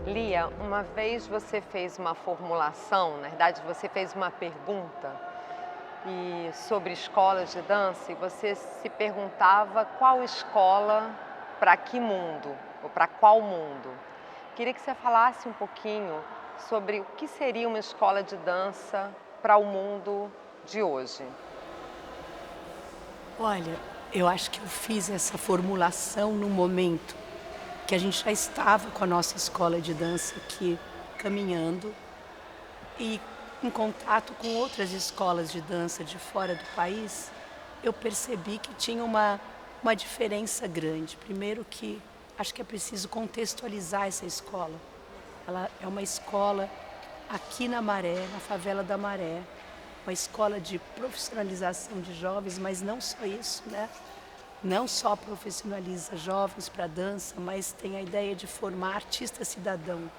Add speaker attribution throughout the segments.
Speaker 1: Lia, uma vez você fez uma formulação, na verdade você fez uma pergunta sobre escolas de dança e você se perguntava qual escola para que mundo, ou para qual mundo. Queria que você falasse um pouquinho sobre o que seria uma escola de dança para o mundo de hoje.
Speaker 2: Olha, eu acho que eu fiz essa formulação num momento que a gente já estava com a nossa escola de dança aqui caminhando e em contato com outras escolas de dança de fora do país, eu percebi que tinha uma diferença grande. Primeiro que acho que é preciso contextualizar essa escola. Ela é uma escola aqui na Maré, na favela da Maré, uma escola de profissionalização de jovens, mas não só isso, né? Não só profissionaliza jovens para dança, mas tem a ideia de formar artista cidadão,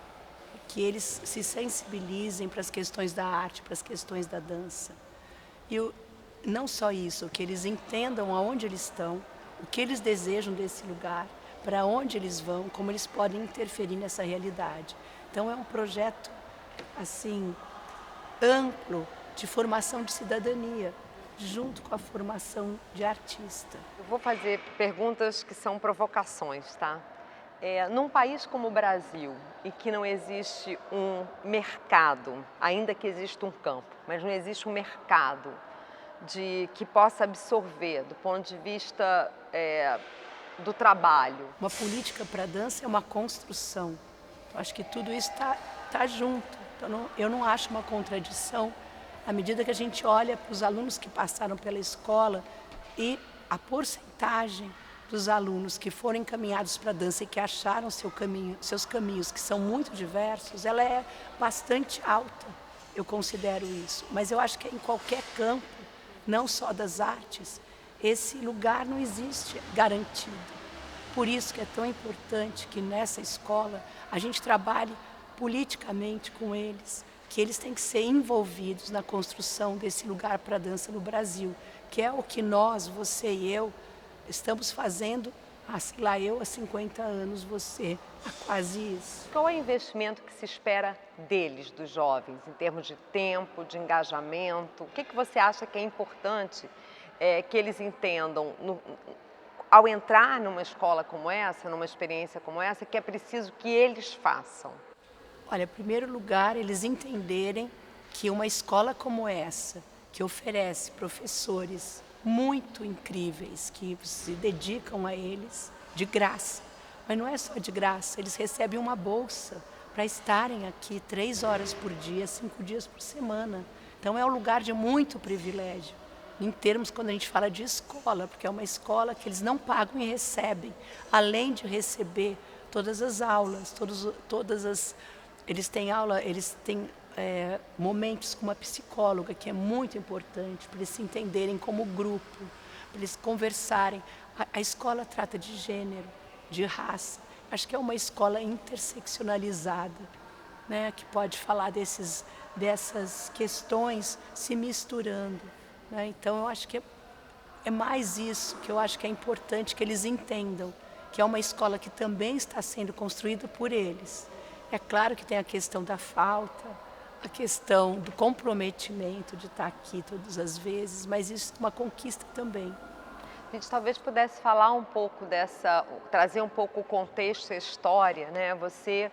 Speaker 2: que eles se sensibilizem para as questões da arte, para as questões da dança. Não só isso, que eles entendam aonde eles estão, o que eles desejam desse lugar, para onde eles vão, como eles podem interferir nessa realidade. Então é um projeto assim amplo de formação de cidadania, junto com a formação de artista.
Speaker 1: Eu vou fazer perguntas que são provocações, tá? Num país como o Brasil, e que não existe um mercado, ainda que exista um campo, mas não existe um mercado que possa absorver, do ponto de vista do trabalho.
Speaker 2: Uma política para a dança é uma construção. Eu acho que tudo isso tá junto. Então, eu não acho uma contradição à medida que a gente olha para os alunos que passaram pela escola e a porcentagem dos alunos que foram encaminhados para a dança e que acharam seus caminhos, que são muito diversos, ela é bastante alta, eu considero isso. Mas eu acho que em qualquer campo, não só das artes, esse lugar não existe garantido. Por isso que é tão importante que nessa escola a gente trabalhe politicamente com eles, que eles têm que ser envolvidos na construção desse lugar para a dança no Brasil, que é o que nós, você e eu, estamos fazendo, sei lá, eu há 50 anos, você há quase isso.
Speaker 1: Qual é o investimento que se espera deles, dos jovens, em termos de tempo, de engajamento? O que você acha que é importante que eles entendam ao entrar numa escola como essa, numa experiência como essa, que é preciso que eles façam?
Speaker 2: Olha, em primeiro lugar, eles entenderem que uma escola como essa, que oferece professores muito incríveis, que se dedicam a eles de graça, mas não é só de graça, eles recebem uma bolsa para estarem aqui 3 horas por dia, 5 dias por semana. Então é um lugar de muito privilégio, em termos quando a gente fala de escola, porque é uma escola que eles não pagam e recebem, além de receber todas as aulas, eles têm aula, eles têm momentos com uma psicóloga, que é muito importante, para eles se entenderem como grupo, para eles conversarem. A escola trata de gênero, de raça. Acho que é uma escola interseccionalizada, né, que pode falar dessas questões se misturando. Né? Então, eu acho que é mais isso que eu acho que é importante que eles entendam, que é uma escola que também está sendo construída por eles. É claro que tem a questão da falta, a questão do comprometimento de estar aqui todas as vezes, mas isso é uma conquista também.
Speaker 1: A gente talvez pudesse falar um pouco trazer um pouco o contexto e a história, né? Você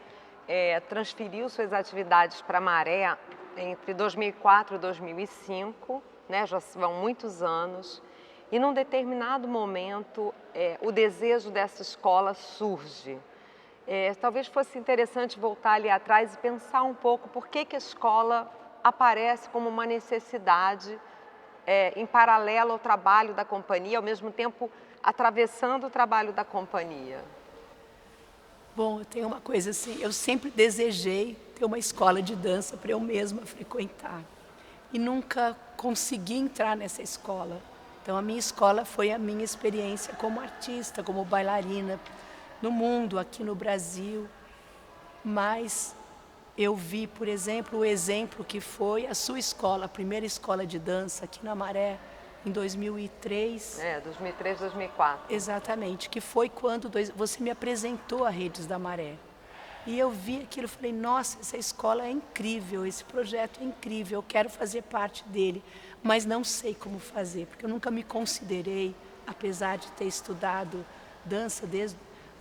Speaker 1: transferiu suas atividades para a Maré entre 2004 e 2005, né? Já vão muitos anos, e num determinado momento o desejo dessa escola surge. Talvez fosse interessante voltar ali atrás e pensar um pouco por que a escola aparece como uma necessidade em paralelo ao trabalho da companhia, ao mesmo tempo atravessando o trabalho da companhia.
Speaker 2: Bom, eu tenho uma coisa assim, eu sempre desejei ter uma escola de dança para eu mesma frequentar e nunca consegui entrar nessa escola. Então a minha escola foi a minha experiência como artista, como bailarina, no mundo, aqui no Brasil, mas eu vi, por exemplo, o exemplo que foi a sua escola, a primeira escola de dança aqui na Maré, em 2003.
Speaker 1: 2003, 2004.
Speaker 2: Exatamente, que foi quando você me apresentou a Redes da Maré. E eu vi aquilo e falei, nossa, essa escola é incrível, esse projeto é incrível, eu quero fazer parte dele, mas não sei como fazer, porque eu nunca me considerei, apesar de ter estudado dança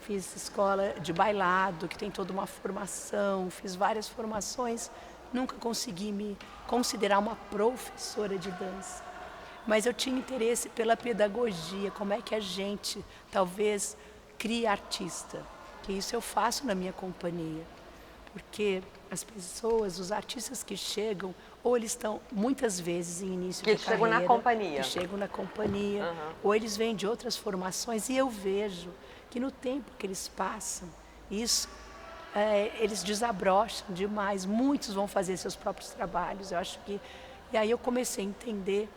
Speaker 2: fiz escola de bailado, que tem toda uma formação, fiz várias formações, nunca consegui me considerar uma professora de dança. Mas eu tinha interesse pela pedagogia, como é que a gente talvez cria artista, que isso eu faço na minha companhia, porque as pessoas, os artistas que chegam, ou eles estão muitas vezes em início de carreira,
Speaker 1: chegam na companhia,
Speaker 2: ou eles vêm de outras formações, e eu vejo que no tempo que eles passam, eles desabrocham demais, muitos vão fazer seus próprios trabalhos, eu acho que... E aí eu comecei a entender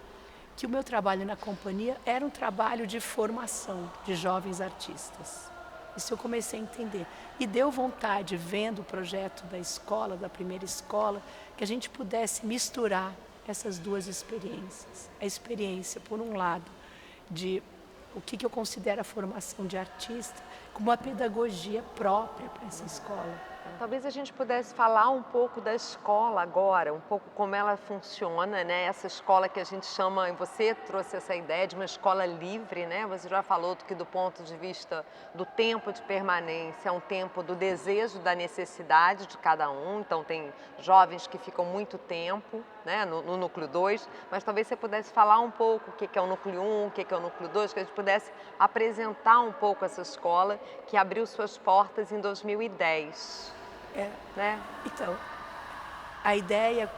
Speaker 2: que o meu trabalho na companhia era um trabalho de formação de jovens artistas. Isso eu comecei a entender. E deu vontade, vendo o projeto da escola, da primeira escola, que a gente pudesse misturar essas duas experiências. A experiência, por um lado, de o que eu considero a formação de artista, com uma pedagogia própria para essa escola.
Speaker 1: Talvez a gente pudesse falar um pouco da escola agora, um pouco como ela funciona, né? Essa escola que a gente chama, e você trouxe essa ideia de uma escola livre, né? Você já falou que do ponto de vista do tempo de permanência, é um tempo do desejo, da necessidade de cada um. Então tem jovens que ficam muito tempo, né? No núcleo 2, mas talvez você pudesse falar um pouco o que é o núcleo 1, o que é o núcleo 2, que a gente pudesse apresentar um pouco essa escola que abriu suas portas em 2010. Né?
Speaker 2: Então, a ideia,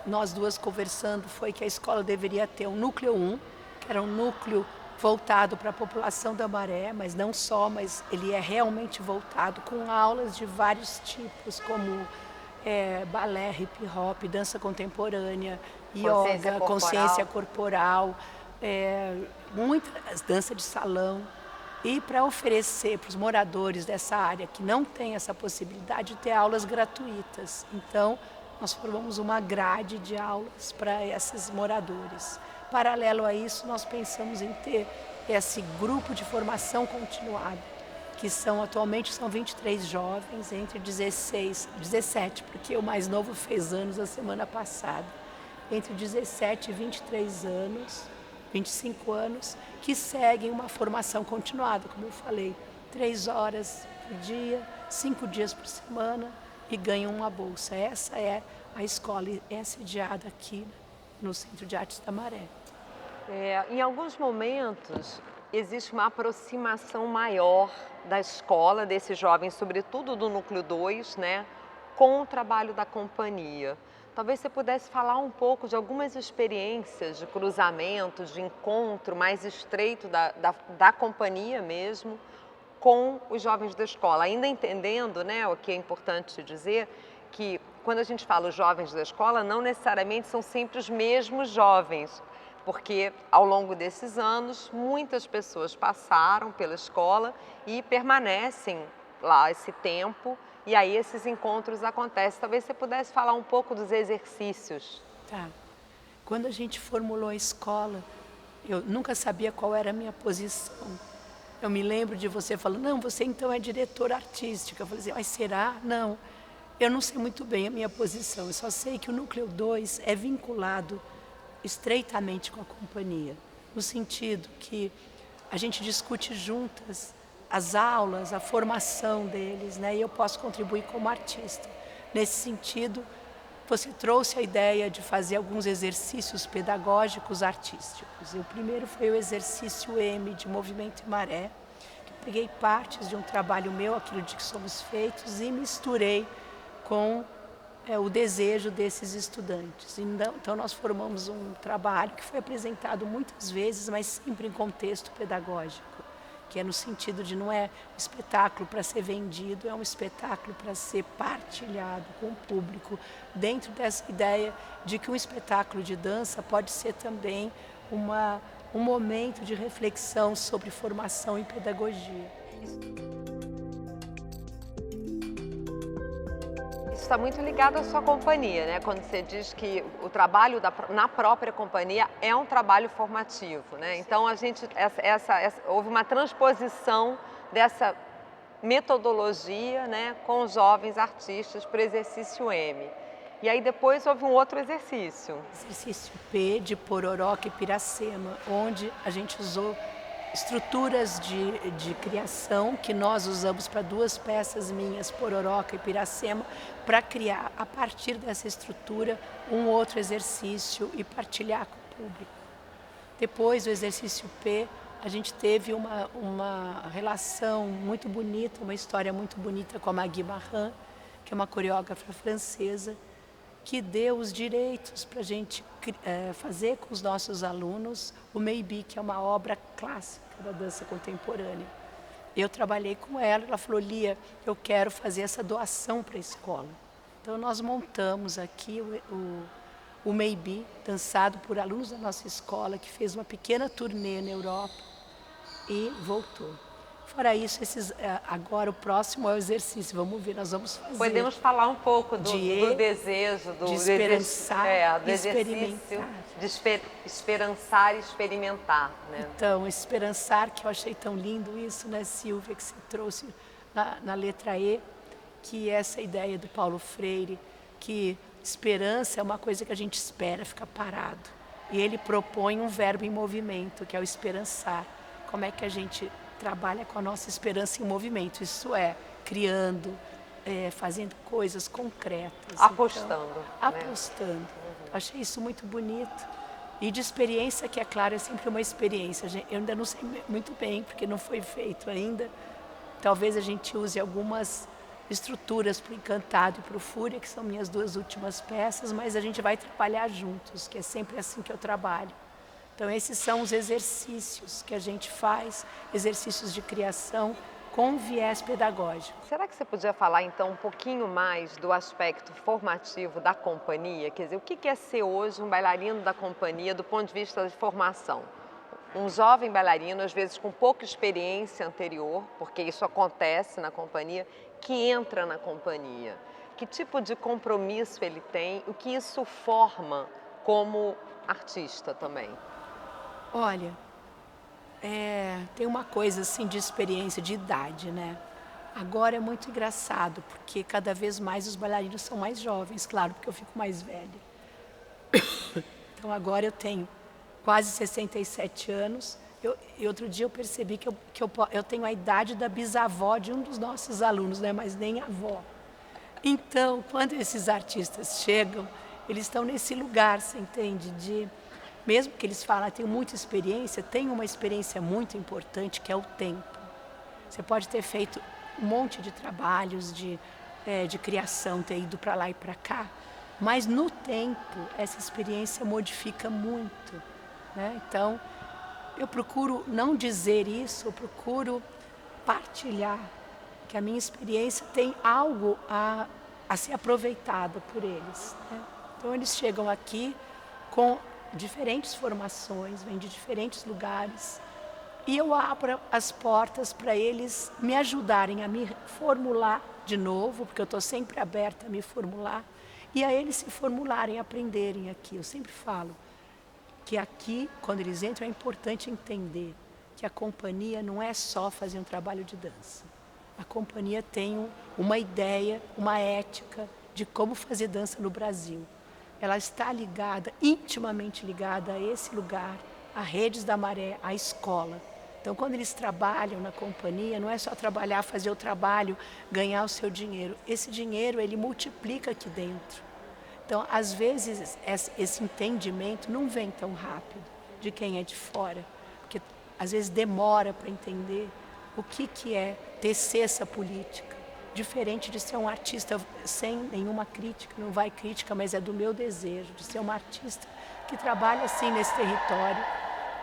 Speaker 2: nós duas conversando, foi que a escola deveria ter um núcleo 1, que era um núcleo voltado para a população da Maré, mas não só, mas ele é realmente voltado com aulas de vários tipos, como balé, hip hop, dança contemporânea, yoga, consciência corporal, muitas dança de salão. E para oferecer para os moradores dessa área que não tem essa possibilidade de ter aulas gratuitas. Então, nós formamos uma grade de aulas para esses moradores. Paralelo a isso, nós pensamos em ter esse grupo de formação continuada, que atualmente são 23 jovens, entre 17, porque o mais novo fez anos a semana passada, entre 17 e 23 anos, 25 anos, que seguem uma formação continuada, como eu falei, 3 horas por dia, 5 dias por semana e ganham uma bolsa. Essa é a escola, é sediada aqui no Centro de Artes da Maré.
Speaker 1: Em alguns momentos, existe uma aproximação maior da escola, desses jovens, sobretudo do núcleo 2, né, com o trabalho da companhia. Talvez você pudesse falar um pouco de algumas experiências de cruzamento, de encontro mais estreito da companhia mesmo com os jovens da escola. Ainda entendendo, né, o que é importante dizer, que quando a gente fala os jovens da escola, não necessariamente são sempre os mesmos jovens, porque ao longo desses anos muitas pessoas passaram pela escola e permanecem lá esse tempo. E aí esses encontros acontecem. Talvez você pudesse falar um pouco dos exercícios.
Speaker 2: Tá. Quando a gente formulou a escola, eu nunca sabia qual era a minha posição. Eu me lembro de você falando, não, você então é diretora artística. Eu falei assim, mas será? Não, eu não sei muito bem a minha posição. Eu só sei que o núcleo 2 é vinculado estreitamente com a companhia, no sentido que a gente discute juntas as aulas, a formação deles, né? E eu posso contribuir como artista. Nesse sentido, você trouxe a ideia de fazer alguns exercícios pedagógicos artísticos. E o primeiro foi o exercício M, de Movimento e Maré, que eu peguei partes de um trabalho meu, aquilo de que somos feitos, e misturei com o desejo desses estudantes. Então, nós formamos um trabalho que foi apresentado muitas vezes, mas sempre em contexto pedagógico, que é no sentido de não é um espetáculo para ser vendido, é um espetáculo para ser partilhado com o público, dentro dessa ideia de que um espetáculo de dança pode ser também um momento de reflexão sobre formação e pedagogia.
Speaker 1: Isso está muito ligado à sua companhia, né? Quando você diz que o trabalho na própria companhia é um trabalho formativo, né? Então houve uma transposição metodologia, né, com os jovens artistas para o exercício M. E aí depois houve um outro exercício.
Speaker 2: Exercício P de Pororoca e Piracema, onde a gente usou estruturas de criação que nós usamos para duas peças minhas, Pororoca e Piracema, para criar, a partir dessa estrutura, um outro exercício e partilhar com o público. Depois do exercício P, a gente teve uma relação muito bonita, uma história muito bonita com a Magui Marran, que é uma coreógrafa francesa, que deu os direitos para a gente fazer com os nossos alunos o Maybe, que é uma obra clássica da dança contemporânea. Eu trabalhei com ela, ela falou, Lia, eu quero fazer essa doação para a escola. Então nós montamos aqui o Maybe, dançado por alunos da nossa escola, que fez uma pequena turnê na Europa e voltou. Fora isso, agora o próximo é o exercício. Vamos ver, nós vamos fazer.
Speaker 1: Podemos falar um pouco do desejo,
Speaker 2: de esperançar,
Speaker 1: do exercício, de esperançar e experimentar. Né?
Speaker 2: Então, esperançar, que eu achei tão lindo isso, né, Silvia, que você trouxe na letra E, que é essa ideia do Paulo Freire, que esperança é uma coisa que a gente espera, fica parado. E ele propõe um verbo em movimento, que é o esperançar. Como é que a gente trabalha com a nossa esperança em movimento, isso é, criando, fazendo coisas concretas.
Speaker 1: Apostando.
Speaker 2: Então, apostando. Achei isso muito bonito. E de experiência, que é claro, é sempre uma experiência. Eu ainda não sei muito bem, porque não foi feito ainda. Talvez a gente use algumas estruturas para o Encantado e para o Fúria, que são minhas duas últimas peças, mas a gente vai trabalhar juntos, que é sempre assim que eu trabalho. Então, esses são os exercícios que a gente faz, exercícios de criação com viés pedagógico.
Speaker 1: Será que você podia falar, então, um pouquinho mais do aspecto formativo da companhia? Quer dizer, o que é ser hoje um bailarino da companhia do ponto de vista de formação? Um jovem bailarino, às vezes com pouca experiência anterior, porque isso acontece na companhia, que entra na companhia. Que tipo de compromisso ele tem? O que isso forma como artista também?
Speaker 2: Olha, tem uma coisa assim de experiência, de idade, né? Agora é muito engraçado, porque cada vez mais os bailarinos são mais jovens, claro, porque eu fico mais velha. Então agora eu tenho quase 67 anos. E outro dia eu percebi que eu tenho a idade da bisavó de um dos nossos alunos, né? Mas nem avó. Então, quando esses artistas chegam, eles estão nesse lugar, você entende? Mesmo que eles falam, tenho muita experiência, tem uma experiência muito importante, que é o tempo. Você pode ter feito um monte de trabalhos de criação, ter ido para lá e para cá, mas no tempo essa experiência modifica muito. Né? Então, eu procuro não dizer isso, eu procuro partilhar que a minha experiência tem algo a ser aproveitado por eles. Né? Então, eles chegam aqui com diferentes formações, vêm de diferentes lugares, e eu abro as portas para eles me ajudarem a me formular de novo, porque eu estou sempre aberta a me formular, e a eles se formularem, aprenderem aqui. Eu sempre falo que aqui, quando eles entram, é importante entender que a companhia não é só fazer um trabalho de dança. A companhia tem uma ideia, uma ética de como fazer dança no Brasil. Ela está ligada, intimamente ligada a esse lugar, a Redes da Maré, a escola. Então, quando eles trabalham na companhia, não é só trabalhar, fazer o trabalho, ganhar o seu dinheiro. Esse dinheiro, ele multiplica aqui dentro. Então, às vezes, esse entendimento não vem tão rápido de quem é de fora, porque às vezes demora para entender o que é tecer essa política. Diferente de ser um artista sem nenhuma crítica, não vai crítica, mas é do meu desejo de ser uma artista que trabalha assim nesse território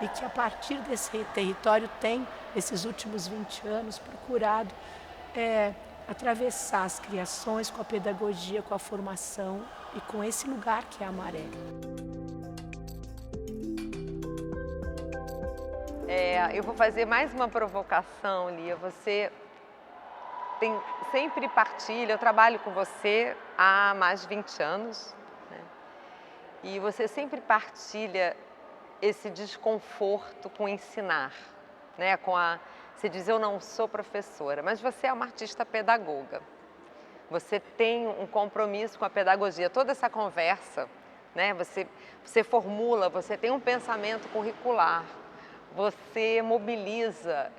Speaker 2: e que a partir desse território tem, esses últimos 20 anos, procurado atravessar as criações com a pedagogia, com a formação e com esse lugar que é a Maré.
Speaker 1: Eu vou fazer mais uma provocação, Lia. Você sempre partilha, eu trabalho com você há mais de 20 anos, né? E você sempre partilha esse desconforto com ensinar, né? Com a Você diz, eu não sou professora, mas você é uma artista pedagoga. Você tem um compromisso com a pedagogia. Toda essa conversa, né? Você formula, você tem um pensamento curricular, você mobiliza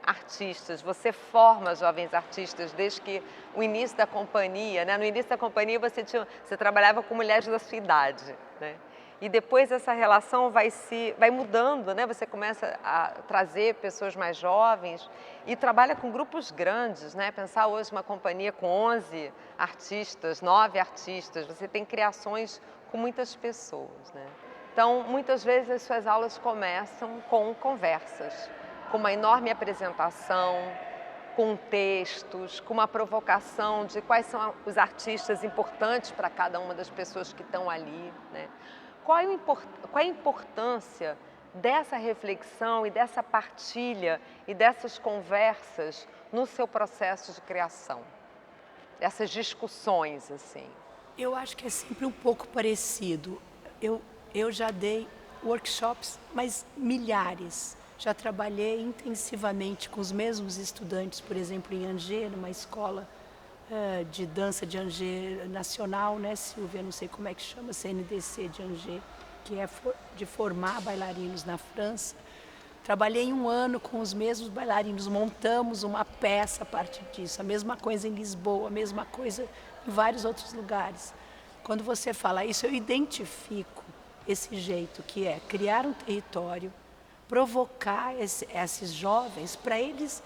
Speaker 1: artistas, você forma jovens artistas desde que o início da companhia, né? No início da companhia você trabalhava com mulheres da sua idade, né? E depois essa relação vai mudando, né? Você começa a trazer pessoas mais jovens e trabalha com grupos grandes, né? Pensar hoje uma companhia com 11 artistas, 9 artistas, você tem criações com muitas pessoas, né? Então, muitas vezes as suas aulas começam com conversas, com uma enorme apresentação, com textos, com uma provocação de quais são os artistas importantes para cada uma das pessoas que estão ali, né? Qual é a importância dessa reflexão e dessa partilha e dessas conversas no seu processo de criação? Essas discussões, assim.
Speaker 2: Eu acho que é sempre um pouco parecido. Eu já dei workshops, mas milhares. Já trabalhei intensivamente com os mesmos estudantes, por exemplo, em Angers, numa escola de dança de Angers nacional, né, Silvia? Não sei como é que chama, CNDC de Angers, que é de formar bailarinos na França. Trabalhei 1 ano com os mesmos bailarinos, montamos uma peça a partir disso. A mesma coisa em Lisboa, a mesma coisa em vários outros lugares. Quando você fala isso, eu identifico esse jeito que é criar um território, provocar esses jovens, para eles,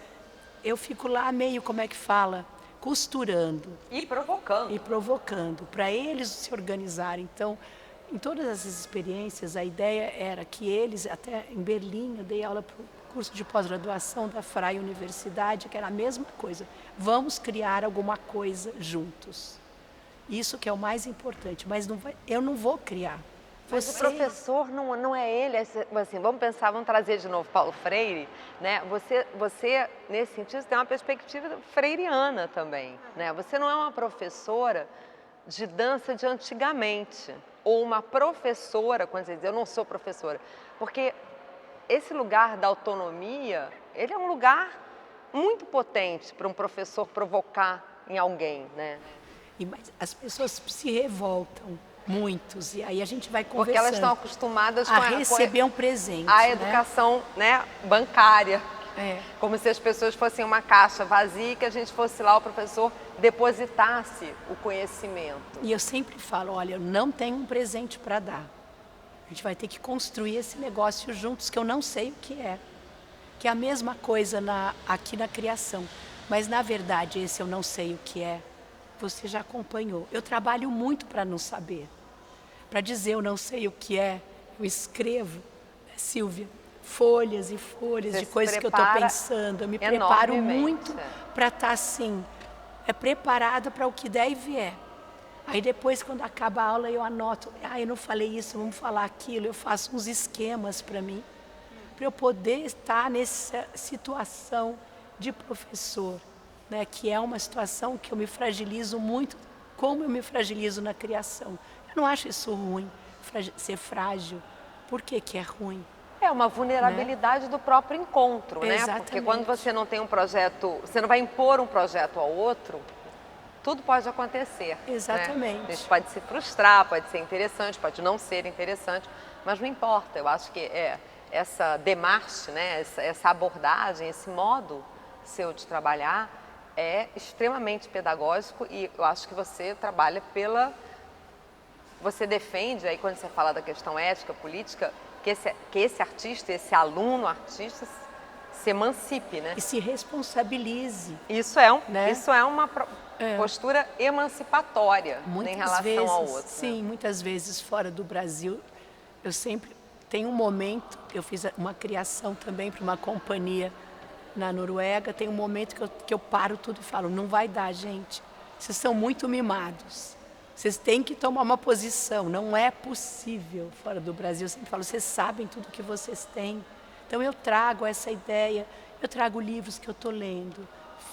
Speaker 2: eu fico lá meio, como é que fala? Costurando.
Speaker 1: E provocando.
Speaker 2: E provocando, para eles se organizarem. Então, em todas essas experiências, a ideia era que eles, até em Berlim, eu dei aula para o curso de pós-graduação da Freie Universidade, que era a mesma coisa. Vamos criar alguma coisa juntos. Isso que é o mais importante, mas eu não vou criar.
Speaker 1: Mas o professor não é ele, assim, vamos trazer de novo Paulo Freire, né? Você, nesse sentido, tem uma perspectiva freiriana também, né? Você não é uma professora de dança de antigamente, ou uma professora, quando você diz, eu não sou professora, porque esse lugar da autonomia, ele é um lugar muito potente para um professor provocar em alguém, né?
Speaker 2: Mas as pessoas se revoltam. Muitos, e aí a gente vai conversando.
Speaker 1: Porque elas estão acostumadas
Speaker 2: a receber um presente.
Speaker 1: A educação, né, bancária.
Speaker 2: É.
Speaker 1: Como se as pessoas fossem uma caixa vazia e que a gente fosse lá, o professor depositasse o conhecimento.
Speaker 2: E eu sempre falo, olha, eu não tenho um presente para dar. A gente vai ter que construir esse negócio juntos, que eu não sei o que é. Que é a mesma coisa aqui na criação. Mas, na verdade, esse eu não sei o que é, você já acompanhou. Eu trabalho muito para não saber. Para dizer eu não sei o que é, eu escrevo, Silvia, folhas e folhas
Speaker 1: você
Speaker 2: de coisas que eu estou pensando. Eu me preparo muito para estar assim, preparada para o que der e vier. Aí depois, quando acaba a aula, eu anoto, eu não falei isso, vamos falar aquilo. Eu faço uns esquemas para mim, para eu poder estar nessa situação de professor, né, que é uma situação que eu me fragilizo muito, como eu me fragilizo na criação. Eu não acho isso ruim, ser frágil. Por que que é ruim?
Speaker 1: É uma vulnerabilidade, né, do próprio encontro, né?
Speaker 2: Exatamente.
Speaker 1: Porque quando você não tem um projeto, você não vai impor um projeto ao outro, tudo pode acontecer.
Speaker 2: Exatamente.
Speaker 1: Né? A gente pode se frustrar, pode ser interessante, pode não ser interessante, mas não importa. Eu acho que essa demarche, né, essa abordagem, esse modo seu de trabalhar é extremamente pedagógico e eu acho que você trabalha você defende, aí quando você fala da questão ética, política, que esse artista, esse aluno artista se emancipe, né?
Speaker 2: E se responsabilize.
Speaker 1: Isso é uma postura emancipatória em relação ao outro.
Speaker 2: Sim,
Speaker 1: né?
Speaker 2: Muitas vezes fora do Brasil, eu sempre tenho um momento, eu fiz uma criação também para uma companhia na Noruega, tem um momento que eu paro tudo e falo, não vai dar, gente, vocês são muito mimados, vocês têm que tomar uma posição, não é possível fora do Brasil. Eu sempre falo, vocês sabem tudo que vocês têm. Então eu trago essa ideia, eu trago livros que eu estou lendo,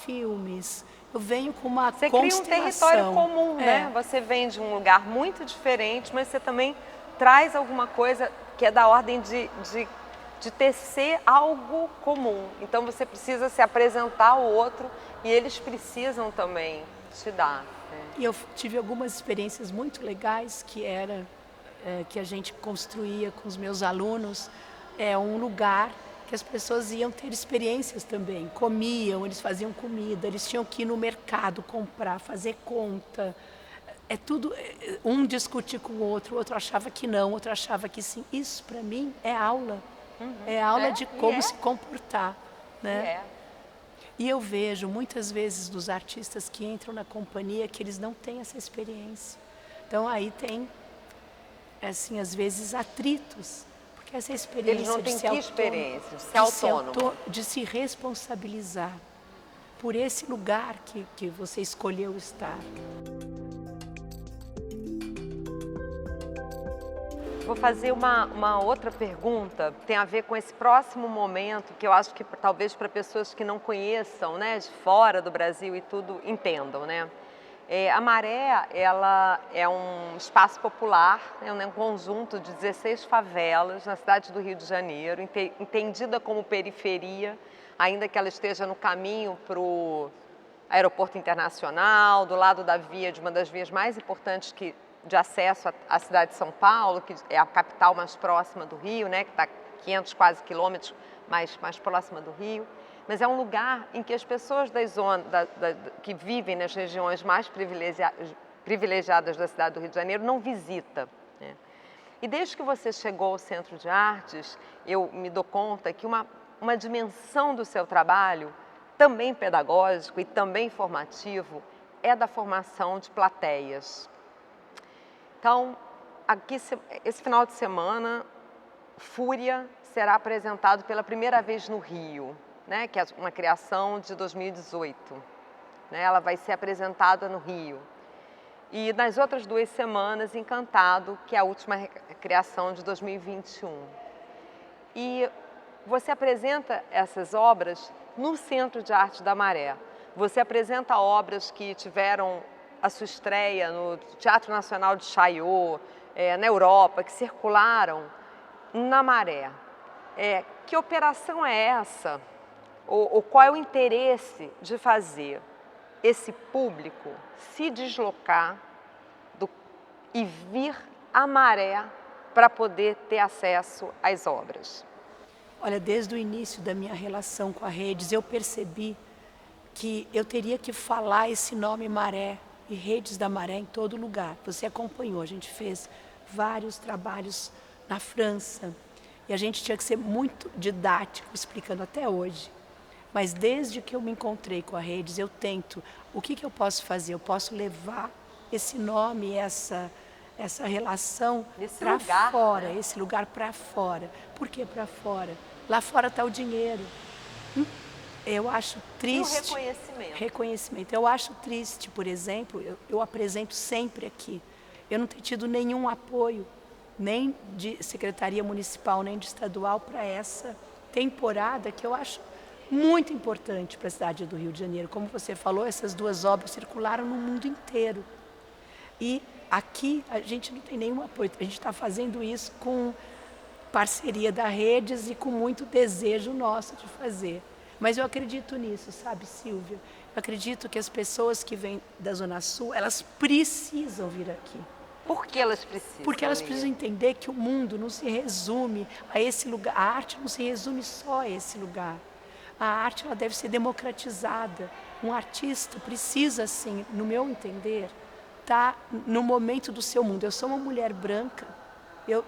Speaker 2: filmes, eu venho com uma
Speaker 1: Você
Speaker 2: constelação.
Speaker 1: cria um território comum, né? Você vem de um lugar muito diferente, mas você também traz alguma coisa que é da ordem de de tecer algo comum. Então você precisa se apresentar ao outro e eles precisam também te dar.
Speaker 2: E eu tive algumas experiências muito legais que era que a gente construía com os meus alunos, um lugar que as pessoas iam ter experiências também, comiam, eles faziam comida, eles tinham que ir no mercado comprar, fazer conta, tudo, um discutir com o outro achava que não, o outro achava que sim. Isso para mim é aula, é aula de como se comportar, né? E eu vejo muitas vezes dos artistas que entram na companhia que eles não têm essa experiência. Então aí tem, assim, às vezes atritos, porque essa experiência
Speaker 1: eles não têm que experiência, de ser autônomo,
Speaker 2: de se responsabilizar por esse lugar que você escolheu estar.
Speaker 1: Vou fazer uma outra pergunta, tem a ver com esse próximo momento, que eu acho que talvez para pessoas que não conheçam, né, de fora do Brasil e tudo, entendam, né? A Maré, ela é um espaço popular, é um conjunto de 16 favelas na cidade do Rio de Janeiro, entendida como periferia, ainda que ela esteja no caminho para o aeroporto internacional, do lado da via, de uma das vias mais importantes de acesso à cidade de São Paulo, que é a capital mais próxima do Rio, né, que está 500 quase quilômetros mais próxima do Rio. Mas é um lugar em que as pessoas que vivem nas regiões mais privilegiadas da cidade do Rio de Janeiro não visitam, né? E desde que você chegou ao Centro de Artes, eu me dou conta que uma dimensão do seu trabalho, também pedagógico e também formativo, é da formação de plateias. Então, aqui, esse final de semana, Fúria será apresentado pela primeira vez no Rio, né, que é uma criação de 2018. Né, ela vai ser apresentada no Rio. E nas outras 2 semanas, Encantado, que é a última criação de 2021. E você apresenta essas obras no Centro de Arte da Maré. Você apresenta obras que tiveram a sua estreia no Teatro Nacional de Chaillot, na Europa, que circularam na Maré. Que operação é essa? Ou qual é o interesse de fazer esse público se deslocar e vir à Maré para poder ter acesso às obras?
Speaker 2: Olha, desde o início da minha relação com a Redes, eu percebi que eu teria que falar esse nome Maré e Redes da Maré em todo lugar. Você acompanhou, a gente fez vários trabalhos na França e a gente tinha que ser muito didático, explicando até hoje. Mas desde que eu me encontrei com a Redes, eu tento, o que eu posso fazer? Eu posso levar esse nome, essa relação para fora, né? Esse lugar para fora. Por que para fora? Lá fora está o dinheiro. Eu acho triste.
Speaker 1: E o reconhecimento?
Speaker 2: Reconhecimento. Eu acho triste, por exemplo, eu apresento sempre aqui. Eu não tenho tido nenhum apoio, nem de secretaria municipal, nem de estadual, para essa temporada que eu acho muito importante para a cidade do Rio de Janeiro. Como você falou, essas 2 obras circularam no mundo inteiro. E aqui a gente não tem nenhum apoio. A gente está fazendo isso com parceria da Redes e com muito desejo nosso de fazer. Mas eu acredito nisso, sabe, Silvia? Eu acredito que as pessoas que vêm da Zona Sul, elas precisam vir aqui.
Speaker 1: Por que elas precisam?
Speaker 2: Porque elas precisam entender que o mundo não se resume a esse lugar. A arte não se resume só a esse lugar. A arte, ela deve ser democratizada. Um artista precisa, assim, no meu entender, estar no momento do seu mundo. Eu sou uma mulher branca, eu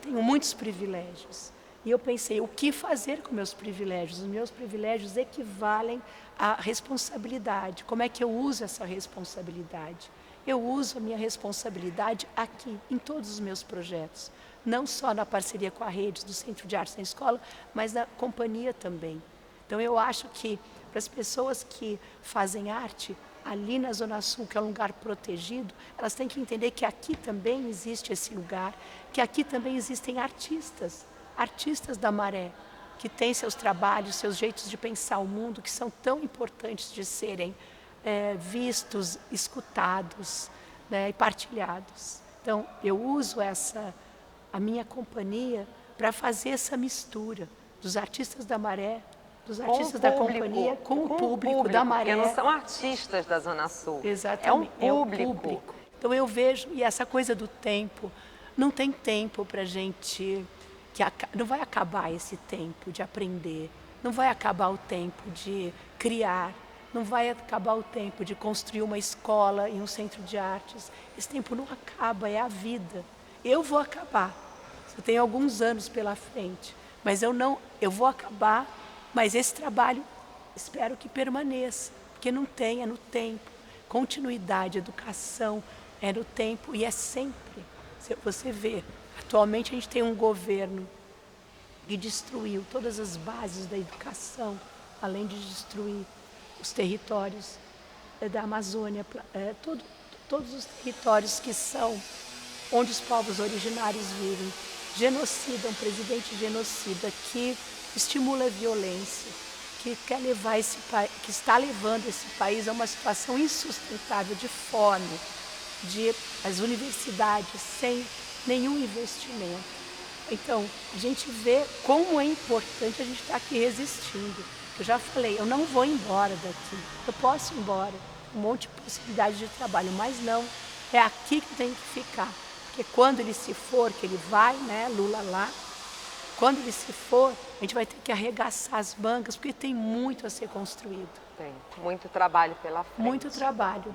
Speaker 2: tenho muitos privilégios. E eu pensei, o que fazer com meus privilégios? Os meus privilégios equivalem à responsabilidade. Como é que eu uso essa responsabilidade? Eu uso a minha responsabilidade aqui, em todos os meus projetos. Não só na parceria com a Rede do Centro de Artes na Escola, mas na companhia também. Então eu acho que para as pessoas que fazem arte, ali na Zona Sul, que é um lugar protegido, elas têm que entender que aqui também existe esse lugar, que aqui também existem artistas da Maré, que têm seus trabalhos, seus jeitos de pensar o mundo, que são tão importantes de serem vistos, escutados, né, e partilhados. Então, eu uso a minha companhia para fazer essa mistura dos artistas da Maré, dos artistas da companhia, com o público da Maré.
Speaker 1: Porque não são artistas da Zona Sul.
Speaker 2: Exatamente.
Speaker 1: É um público.
Speaker 2: Então eu vejo, e essa coisa do tempo, não tem tempo para a gente, não vai acabar esse tempo de aprender, não vai acabar o tempo de criar, não vai acabar o tempo de construir uma escola e um centro de artes. Esse tempo não acaba, é a vida. Eu vou acabar. Eu tenho alguns anos pela frente, mas eu vou acabar, mas esse trabalho espero que permaneça, porque não tem, é no tempo. Continuidade, educação é no tempo e é sempre. Você vê, atualmente a gente tem um governo que destruiu todas as bases da educação, além de destruir os territórios da Amazônia, todos os territórios que são onde os povos originários vivem. Genocida, um presidente genocida que estimula a violência, que está levando esse país a uma situação insustentável de fome, de as universidades sem nenhum investimento. Então, a gente vê como é importante a gente estar aqui resistindo. Eu já falei, eu não vou embora daqui. Eu posso ir embora, um monte de possibilidades de trabalho, mas não, é aqui que tem que ficar. Porque quando ele se for, que ele vai, né, Lula lá, quando ele se for, a gente vai ter que arregaçar as mangas, porque tem muito a ser construído.
Speaker 1: Tem muito trabalho pela frente.
Speaker 2: Muito trabalho.